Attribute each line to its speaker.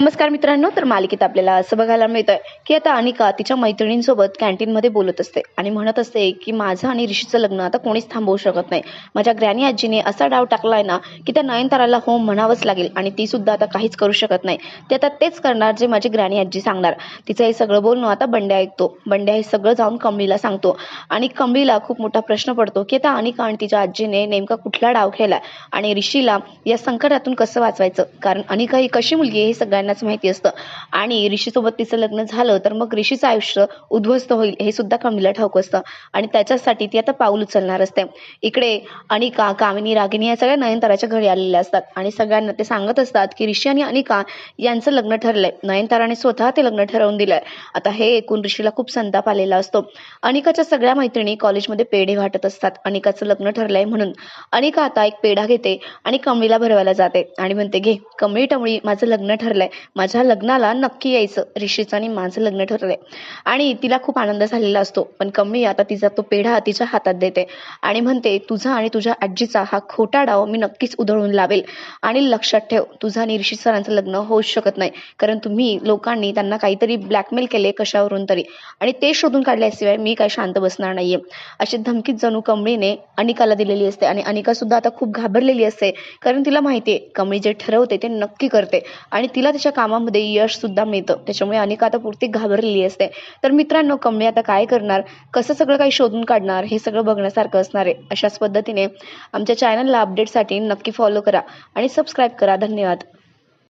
Speaker 1: नमस्कार मित्रांनो, तर मालिकेत आपल्याला असं बघायला मिळतंय की आता अनिका तिच्या मैत्रिणींसोबत कॅन्टीनमध्ये बोलत असते आणि म्हणत असते की माझं आणि ऋषीचं लग्न आता कोणीच थांबवू शकत नाही. माझ्या ग्रॅनी आजीने असा डाव टाकलाय ना की त्या नयनताराला हो म्हणावंच लागेल आणि ती सुद्धा आता काहीच करू शकत नाही. ते आता तेच करणार जे माझी ग्रॅनी आजी सांगणार. तिचं हे सगळं बोलणं आता बंड्या ऐकतो. बंड्या हे सगळं जाऊन कमळीला सांगतो आणि कमळीला खूप मोठा प्रश्न पडतो की आता अनिका आणि तिच्या आजीने नेमका कुठला डाव खेळलाय आणि ऋषीला या संकटातून कसं वाचवायचं. कारण अनिका ही कशी मुलगी आहे हे सगळ्यांनाच माहिती असतं आणि ऋषीसोबत तिचं लग्न झालं तर मग ऋषीचं आयुष्य उद्ध्वस्त होईल हे सुद्धा कमळीला ठाऊक असतं आणि त्याच्यासाठी ती आता पाऊल उचलणार असते. इकडे अनिका, कामिनी, रागिनी या सगळ्या नयनताराच्या घरी आलेल्या असतात आणि सगळ्यांना ते सांगत असतात की ऋषी आणि अनिका यांचं लग्न ठरलंय. नयनताराने स्वतः ते लग्न ठरवून दिलंय. आता हे ऐकून ऋषीला खूप संताप आलेला असतो. अनिकाच्या सगळ्या मैत्रिणी कॉलेजमध्ये पेढे वाटत असतात अनिकाचं लग्न ठरलंय म्हणून. अनिका आता एक पेढा घेते आणि कमळीला भरवायला जाते आणि म्हणते, घे कमळी टमळी, माझं लग्न ठरलंय. माझ्या लग्नाला नक्की यायचं. ऋषीचं आणि माझं लग्न ठरलंय. आणि तिला खूप आनंद झालेला असतो. पण कमळी आता तिचा तो पेढा तिच्या हातात देते आणि म्हणते, तुझा आणि तुझ्या आजीचा हा खोटा डाव मी नक्कीच उधळून लावेल. आणि लक्षात ठेव, तुझं आणि ऋषी सरांचं लग्न होऊच शकत नाही. कारण तुम्ही लोकांनी त्यांना काहीतरी ब्लॅकमेल केले कशावरून तरी आणि ते शोधून काढल्याशिवाय मी काय शांत बसणार नाहीये. अशी धमकीच जणू कमळीने अनिकाला दिलेली असते आणि अनिका सुद्धा आता खूप घाबरलेली असते. कारण तिला माहितीये कमळी जे ठरवते ते नक्की करते आणि तिला तिच्या कामामध्ये यश सुद्धा मिळतं. त्याच्यामुळे अनिका आता पुरती घाबरलेली असते. तर मित्रांनो, कमळी आता काय करणार, कसं सगळं काही शोधून काढणार हे सगळं बघण्यासारखं असणार आहे. अशाच पद्धतीने आमच्या चॅनलला अपडेटसाठी नक्की फॉलो करा आणि सबस्क्राईब करा. धन्यवाद.